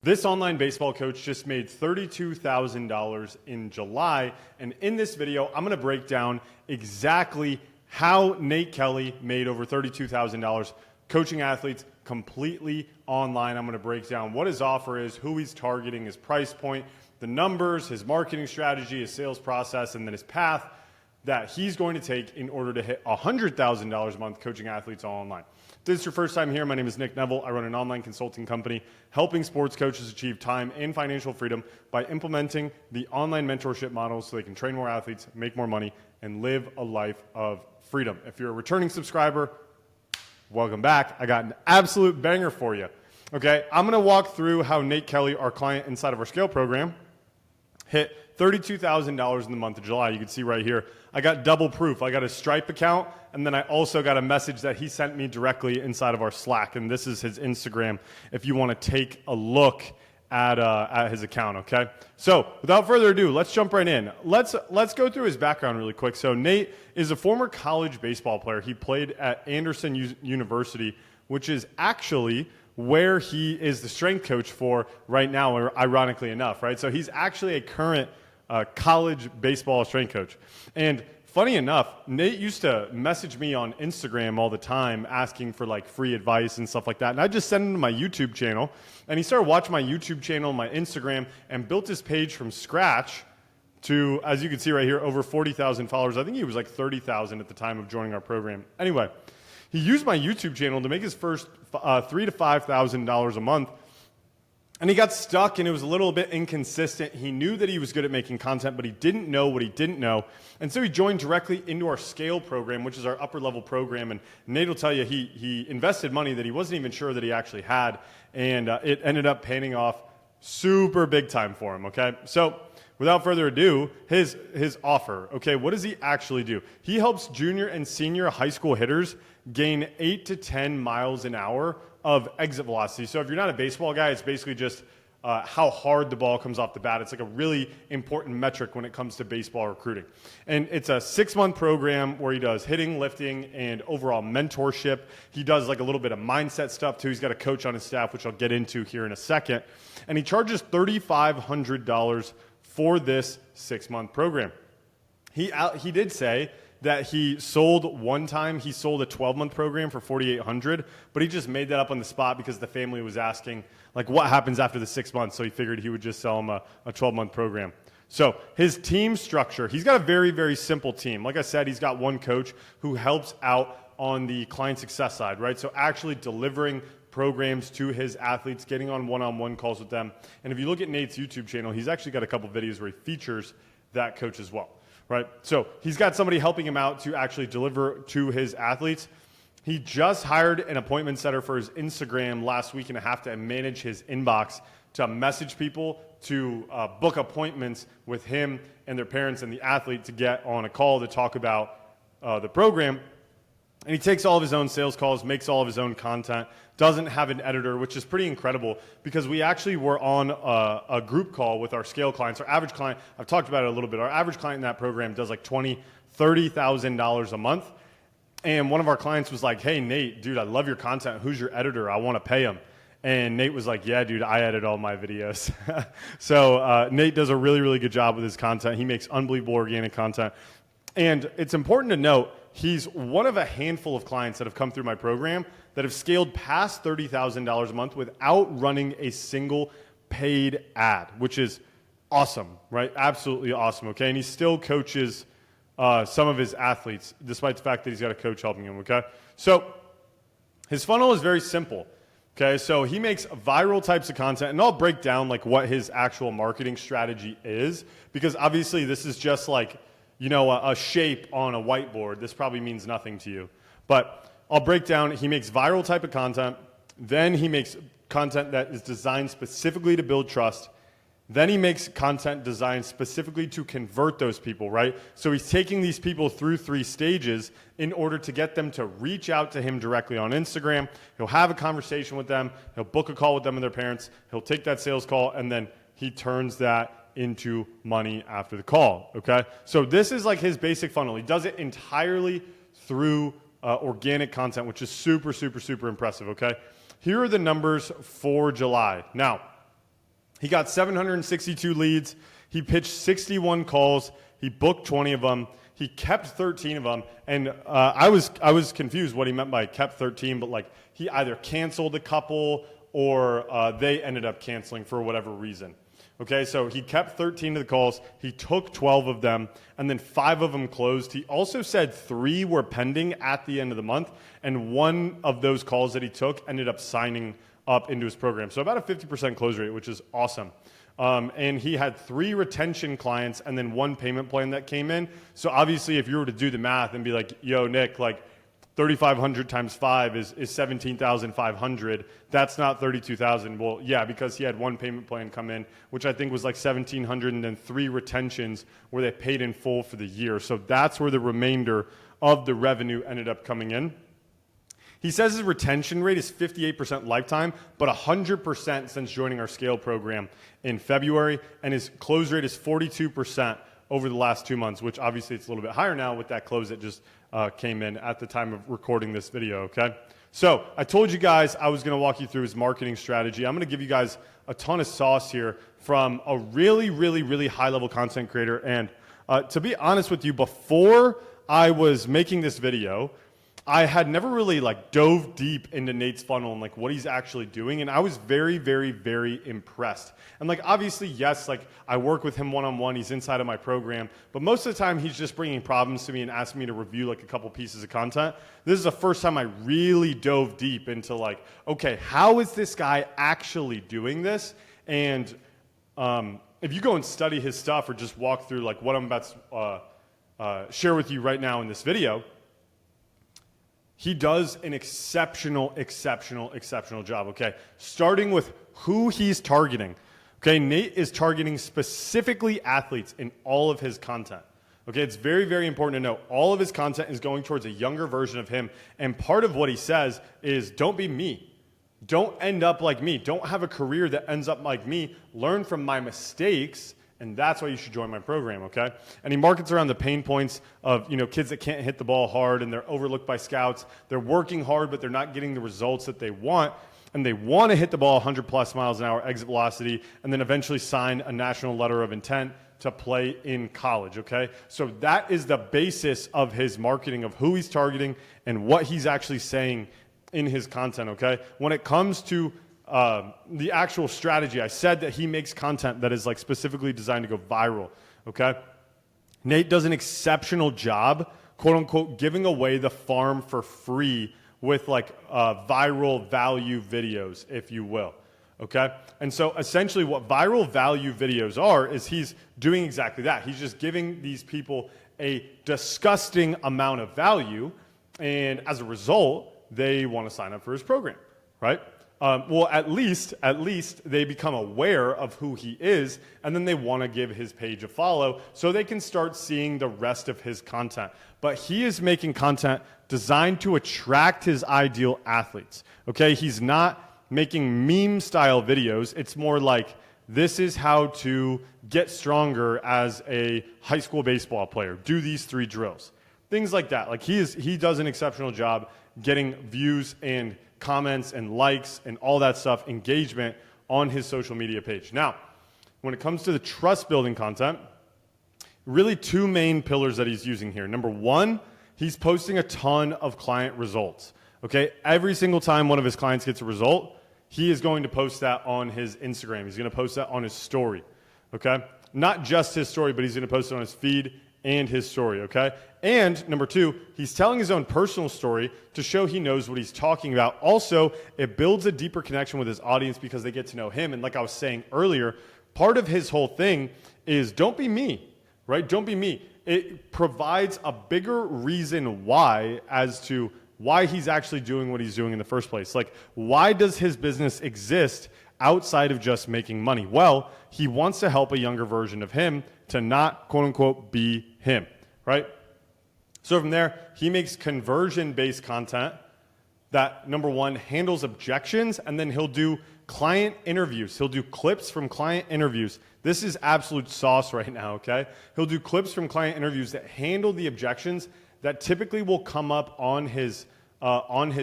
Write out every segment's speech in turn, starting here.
This online baseball coach just made $32,000 in July, and in this video, I'm going to break down exactly how Nate Kelly made over $32,000 coaching athletes completely online. I'm going to break down what his offer is, who he's targeting, his price point, the numbers, his marketing strategy, his sales process, and then his path that he's going to take in order to hit $100,000 a month coaching athletes all online. If this is your first time here, my name is Nick Neville. I run an online consulting company helping sports coaches achieve time and financial freedom by implementing the online mentorship model so they can train more athletes, make more money, and live a life of freedom. If you're a returning subscriber, welcome back. I got an absolute banger for you. Okay, I'm going to walk through how Nate Kelly, our client inside of our scale program, hit $32,000 in the month of July. You can see right here, I got double proof. I got a Stripe account, and then I also got a message that he sent me directly inside of our Slack, and this is his Instagram if you want to take a look at his account, okay? So without further ado, let's jump right in. Let's go through his background really quick. So Nate is a former college baseball player. He played at Anderson University, which is actually where he is the strength coach for right now, ironically enough, right? So he's actually a current college baseball strength coach. And funny enough, Nate used to message me on Instagram all the time asking for like free advice and stuff like that. And I just sent him to my YouTube channel, and he started watching my YouTube channel, my Instagram, and built his page from scratch to, as you can see right here, over 40,000 followers. I think he was like 30,000 at the time of joining our program. Anyway, he used my YouTube channel to make his first $3,000 to $5,000 a month. And he got stuck, and it was a little bit inconsistent. He knew that he was good at making content, but he didn't know what he didn't know. And so he joined directly into our scale program, which is our upper level program. And Nate will tell you he invested money that he wasn't even sure that he actually had. And it ended up paying off super big time for him, okay? So without further ado, his offer, okay, what does he actually do? He helps junior and senior high school hitters gain 8 to 10 miles an hour of exit velocity. So if you're not a baseball guy, it's basically just how hard the ball comes off the bat. It's like a really important metric when it comes to baseball recruiting. And it's a 6-month program where he does hitting, lifting, and overall mentorship. He does like a little bit of mindset stuff too. He's got a coach on his staff, which I'll get into here in a second. And he charges $3,500 for this 6-month program. He did say that he sold one time. He sold a 12-month program for $4,800, but he just made that up on the spot because the family was asking, like, what happens after the 6 months? So he figured he would just sell him a 12-month program. So his team structure, he's got a very, very simple team. Like I said, he's got one coach who helps out on the client success side, right? So actually delivering programs to his athletes, getting on one-on-one calls with them. And if you look at Nate's YouTube channel, he's actually got a couple videos where he features that coach as well. Right? So he's got somebody helping him out to actually deliver to his athletes. He just hired an appointment setter for his Instagram last week and a half to manage his inbox, to message people, to book appointments with him and their parents and the athlete to get on a call to talk about the program. And he takes all of his own sales calls, makes all of his own content, doesn't have an editor, which is pretty incredible because we actually were on a group call with our scale clients. Our average client, I've talked about it a little bit, our average client in that program does like $20,000, $30,000 a month. And one of our clients was like, hey, Nate, dude, I love your content. Who's your editor? I want to pay him. And Nate was like, yeah, dude, I edit all my videos. So Nate does a really, really good job with his content. He makes unbelievable organic content. And it's important to note, he's one of a handful of clients that have come through my program that have scaled past $30,000 a month without running a single paid ad, which is awesome, right? Absolutely awesome, okay? And he still coaches some of his athletes, despite the fact that he's got a coach helping him, okay? So his funnel is very simple, okay? So he makes viral types of content, and I'll break down like what his actual marketing strategy is, because obviously this is just like, you know, a shape on a whiteboard. This probably means nothing to you. But I'll break down, he makes viral type of content, then he makes content that is designed specifically to build trust, then he makes content designed specifically to convert those people, right? So he's taking these people through 3 stages in order to get them to reach out to him directly on Instagram. He'll have a conversation with them, he'll book a call with them and their parents, he'll take that sales call, and then he turns that into money after the call, okay? So this is like his basic funnel. He does it entirely through organic content, which is super, super, super impressive, okay? Here are the numbers for July. Now, He got 762 leads. He pitched 61 calls. He booked 20 of them. He kept 13 of them. And I was confused what he meant by kept 13, but like he either canceled a couple or they ended up canceling for whatever reason. Okay, so he kept 13 of the calls. He took 12 of them, and then 5 of them closed. He also said 3 were pending at the end of the month, and 1 of those calls that he took ended up signing up into his program. So about a 50% close rate, which is awesome. And he had 3 retention clients and then 1 payment plan that came in. So obviously, if you were to do the math and be like, yo, Nick, like 3,500 times 5 is 17,500. That's not 32,000. Well, yeah, because he had 1 payment plan come in, which I think was like 1,700, and then 3 retentions where they paid in full for the year. So that's where the remainder of the revenue ended up coming in. He says his retention rate is 58% lifetime, but 100% since joining our scale program in February, and his close rate is 42% over the last 2 months, which obviously it's a little bit higher now with that close that just came in at the time of recording this video, okay? So I told you guys I was going to walk you through his marketing strategy. I'm going to give you guys a ton of sauce here from a really, really, really high-level content creator. And to be honest with you, before I was making this video, I had never really like dove deep into Nate's funnel and like what he's actually doing. And I was very, very, very impressed. And like, obviously, yes, like I work with him one-on-one. He's inside of my program, but most of the time he's just bringing problems to me and asking me to review like a couple pieces of content. This is the first time I really dove deep into like, okay, how is this guy actually doing this? And if you go and study his stuff or just walk through like what I'm about to share with you right now in this video, he does an exceptional job, okay? Starting with who he's targeting. Okay, Nate is targeting specifically athletes in all of his content. Okay, it's very, very important to know all of his content is going towards a younger version of him. And part of what he says is don't be me. Don't end up like me. Don't have a career that ends up like me. Learn from my mistakes. And that's why you should join my program, okay? And he markets around the pain points of, kids that can't hit the ball hard and they're overlooked by scouts. They're working hard, but they're not getting the results that they want. And they want to hit the ball 100 plus miles an hour exit velocity and then eventually sign a national letter of intent to play in college, okay? So that is the basis of his marketing, of who he's targeting and what he's actually saying in his content, okay? When it comes to the actual strategy, I said that he makes content that is like specifically designed to go viral, okay? Nate does an exceptional job, quote unquote, giving away the farm for free with like viral value videos, if you will, okay? And so essentially what viral value videos are is he's doing exactly that. He's just giving these people a disgusting amount of value, and as a result, they want to sign up for his program, right? Well, at least they become aware of who he is, and then they want to give his page a follow so they can start seeing the rest of his content. But he is making content designed to attract his ideal athletes, okay? He's not making meme-style videos. It's more like, this is how to get stronger as a high school baseball player. Do these 3 drills. Things like that. Like he does an exceptional job getting views and comments and likes and all that stuff, engagement on his social media page. Now, when it comes to the trust building content, really 2 main pillars that he's using here. Number 1, he's posting a ton of client results. Okay, every single time one of his clients gets a result, he is going to post that on his Instagram. He's going to post that on his story. Okay, not just his story, but he's going to post it on his feed and his story, okay? And number 2, he's telling his own personal story to show he knows what he's talking about. Also, it builds a deeper connection with his audience because they get to know him. And like I was saying earlier, part of his whole thing is don't be me, right? Don't be me. It provides a bigger reason why as to why he's actually doing what he's doing in the first place. Like, why does his business exist outside of just making money? Well, he wants to help a younger version of him to not, quote unquote, be him, right? So from there, he makes conversion-based content that, number 1, handles objections, and then he'll do client interviews. He'll do clips from client interviews. This is absolute sauce right now, okay? He'll do clips from client interviews that handle the objections that typically will come up on his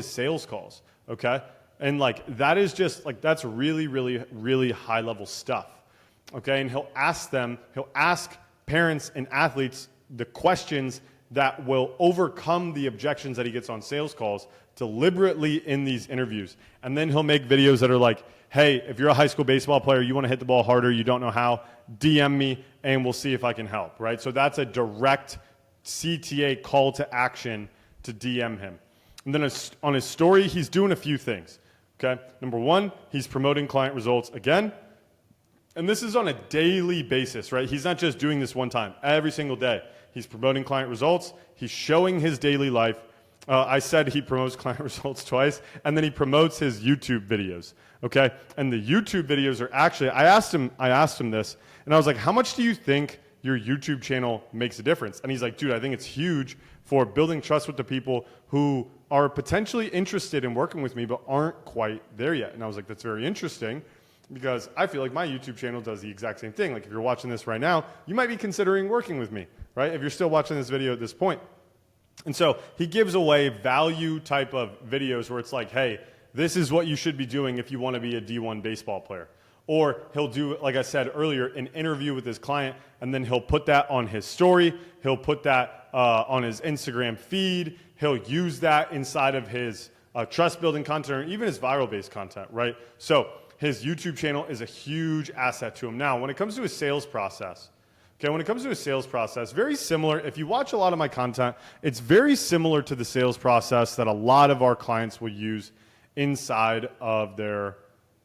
sales calls, okay? And like, that is just like, that's really, really, really high level stuff. Okay. And he'll ask parents and athletes the questions that will overcome the objections that he gets on sales calls deliberately in these interviews. And then he'll make videos that are like, hey, if you're a high school baseball player, you want to hit the ball harder, you don't know how, DM me and we'll see if I can help, right? So that's a direct CTA call to action to DM him. And then on his story, he's doing a few things, okay? Number one, he's promoting client results again. And this is on a daily basis, right? He's not just doing this one time, every single day. He's promoting client results. He's showing his daily life. I said he promotes client results twice, and then he promotes his YouTube videos, okay? And the YouTube videos are actually, I asked him this, and I was like, how much do you think your YouTube channel makes a difference? And he's like, dude, I think it's huge for building trust with the people who are potentially interested in working with me but aren't quite there yet. And I was like, that's very interesting, because I feel like my YouTube channel does the exact same thing. Like, if you're watching this right now, you might be considering working with me, right? If you're still watching this video at this point. And so he gives away value type of videos where it's like, hey, this is what you should be doing if you want to be a D1 baseball player. Or he'll do, like I said earlier, an interview with his client, and then he'll put that on his story. He'll put that on his Instagram feed. He'll use that inside of his trust building content, or even his viral based content, right? So his YouTube channel is a huge asset to him. Now, when it comes to his sales process, very similar. If you watch a lot of my content, it's very similar to the sales process that a lot of our clients will use inside of their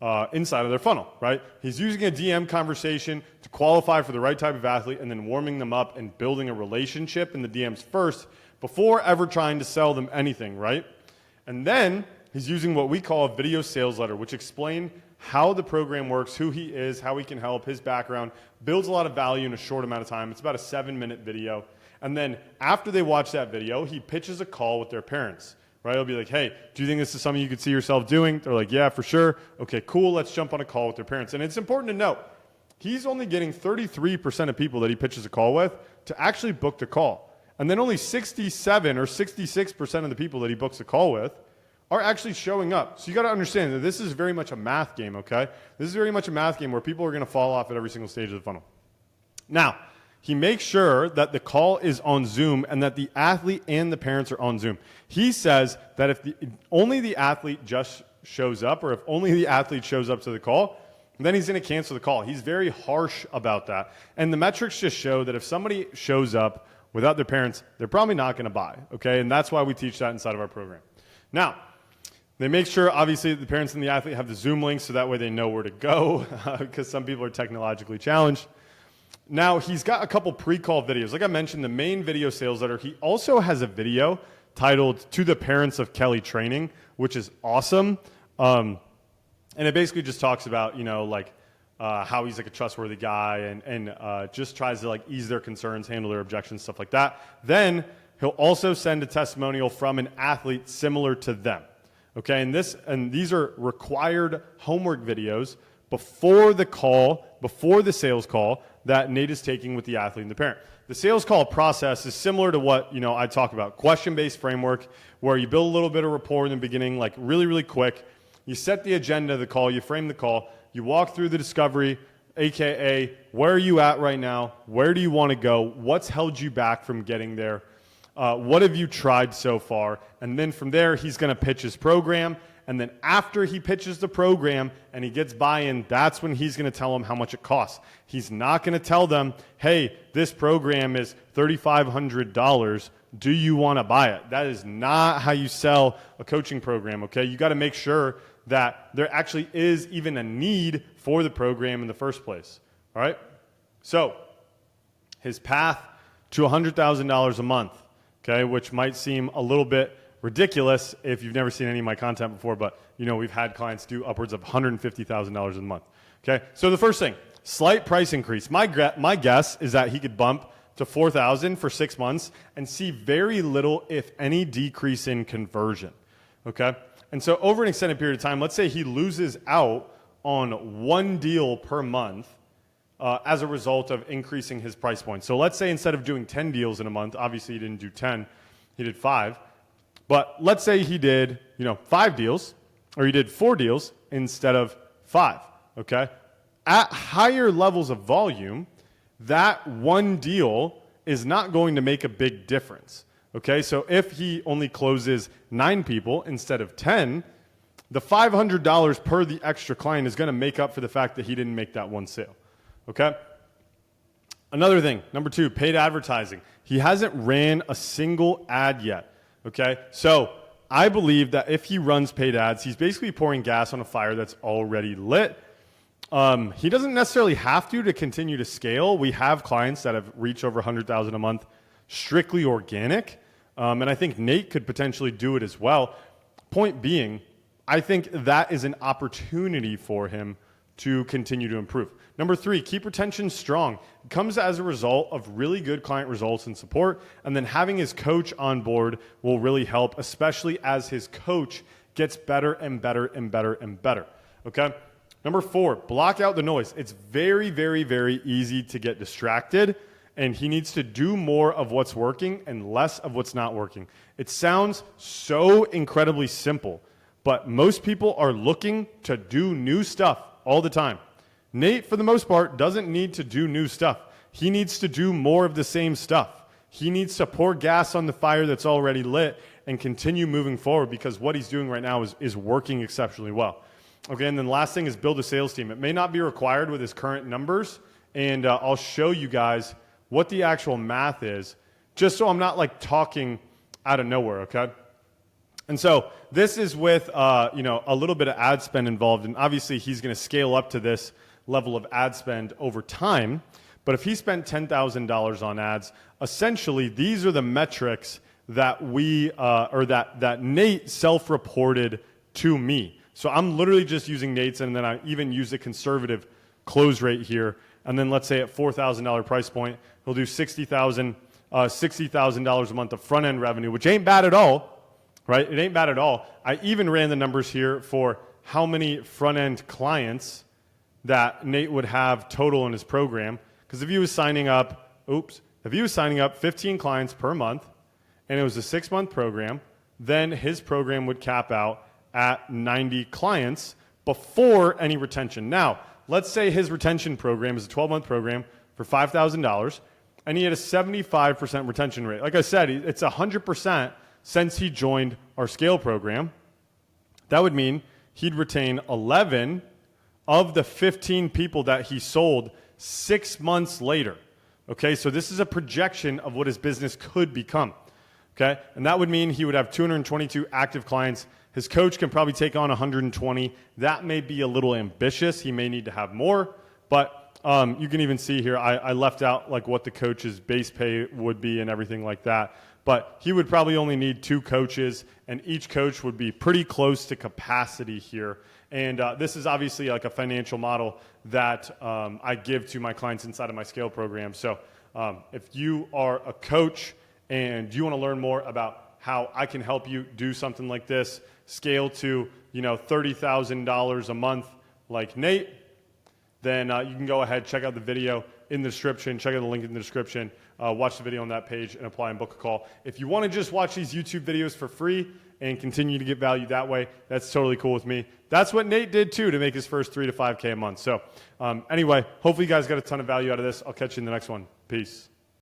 funnel, right? He's using a DM conversation to qualify for the right type of athlete, and then warming them up and building a relationship in the DMs first before ever trying to sell them anything, right? And then he's using what we call a video sales letter, which explain how the program works, who he is, how he can help, his background, builds a lot of value in a short amount of time. It's about a 7-minute video. And then after they watch that video, he pitches a call with their parents, right? He'll be like, hey, do you think this is something you could see yourself doing? They're like, yeah, for sure. Okay, cool. Let's jump on a call with their parents. And it's important to note, he's only getting 33% of people that he pitches a call with to actually book the call. And then only 67 or 66% of the people that he books a call with are actually showing up. So you got to understand that this is very much a math game, okay? This is very much a math game where people are going to fall off at every single stage of the funnel. Now, he makes sure that the call is on Zoom and that the athlete and the parents are on Zoom. He says that if only the athlete just shows up, or if only the athlete shows up to the call, then he's going to cancel the call. He's very harsh about that. And the metrics just show that if somebody shows up without their parents, they're probably not going to buy, okay? And that's why we teach that inside of our program. Now, they make sure, obviously, the parents and the athlete have the Zoom link so that way they know where to go, because some people are technologically challenged. Now, he's got a couple pre-call videos. Like I mentioned, the main video sales letter, he also has a video titled To the Parents of Kelly Training, which is awesome. And it basically just talks about, how he's like a trustworthy guy, and just tries to like ease their concerns, handle their objections, stuff like that. Then he'll also send a testimonial from an athlete similar to them. Okay, and these are required homework videos before the call, before the sales call that Nate is taking with the athlete and the parent. The sales call process is similar to what I talk about, question-based framework, where you build a little bit of rapport in the beginning, like really, really quick. You set the agenda of the call, you frame the call, you walk through the discovery, aka where are you at right now, where do you want to go, what's held you back from getting there. What have you tried so far? And then from there, he's going to pitch his program. And then after he pitches the program and he gets buy-in, that's when he's going to tell them how much it costs. He's not going to tell them, hey, this program is $3,500. Do you want to buy it? That is not how you sell a coaching program, okay? You got to make sure that there actually is even a need for the program in the first place, all right? So his path to $100,000 a month, okay, which might seem a little bit ridiculous if you've never seen any of my content before, but we've had clients do upwards of $150,000 a month. Okay, so the first thing, slight price increase. My guess is that he could bump to $4,000 for 6 months and see very little, if any, decrease in conversion. Okay, and so over an extended period of time, let's say he loses out on one deal per month. As a result of increasing his price point. So let's say instead of doing 10 deals in a month, obviously he didn't do 10, he did 5. But let's say he did, 5 deals, or he did 4 deals instead of 5, okay? At higher levels of volume, that one deal is not going to make a big difference, okay? So if he only closes 9 people instead of 10, the $500 per the extra client is going to make up for the fact that he didn't make that one sale, okay? Another thing, number 2, paid advertising. He hasn't ran a single ad yet, okay? So I believe that if he runs paid ads, he's basically pouring gas on a fire that's already lit. He doesn't necessarily have to continue to scale. We have clients that have reached over 100,000 a month, strictly organic. And I think Nate could potentially do it as well. Point being, I think that is an opportunity for him to continue to improve. Number 3, keep retention strong. It comes as a result of really good client results and support. And then having his coach on board will really help, especially as his coach gets better and better and better and better. Okay? Number 4, block out the noise. It's very, very, very easy to get distracted, and he needs to do more of what's working and less of what's not working. It sounds so incredibly simple, but most people are looking to do new stuff all the time. Nate, for the most part, doesn't need to do new stuff. He needs to do more of the same stuff. He needs to pour gas on the fire that's already lit and continue moving forward, because what he's doing right now is working exceptionally well. Okay, and then the last thing is build a sales team. It may not be required with his current numbers, and I'll show you guys what the actual math is, just so I'm not like talking out of nowhere, okay? And so this is with a little bit of ad spend involved, and obviously he's going to scale up to this level of ad spend over time. But if he spent $10,000 on ads, essentially these are the metrics that that Nate self-reported to me. So I'm literally just using Nate's, and then I even use a conservative close rate here. And then let's say at $4,000 price point, he'll do $60,000 a month of front end revenue, which ain't bad at all, right? It ain't bad at all. I even ran the numbers here for how many front end clients that Nate would have total in his program. Because if he was signing up 15 clients per month, and it was a 6-month program, then his program would cap out at 90 clients before any retention. Now, let's say his retention program is a 12-month program for $5,000, and he had a 75% retention rate. Like I said, it's 100% since he joined our scale program. That would mean he'd retain 11 of the 15 people that he sold 6 months later. Okay, so this is a projection of what his business could become. Okay, and that would mean he would have 222 active clients. His coach can probably take on 120. That may be a little ambitious. He may need to have more, but you can even see here, I left out like what the coach's base pay would be and everything like that. But he would probably only need 2 coaches, and each coach would be pretty close to capacity here. And this is obviously like a financial model that I give to my clients inside of my scale program. So if you are a coach and you want to learn more about how I can help you do something like this, scale to $30,000 a month like Nate, then you can go ahead, check out the video in the description, check out the link in the description, watch the video on that page, and apply and book a call. If you want to just watch these YouTube videos for free and continue to get value that way, that's totally cool with me. That's what Nate did too to make his first 3 to 5K a month. So anyway, hopefully you guys got a ton of value out of this. I'll catch you in the next one. Peace.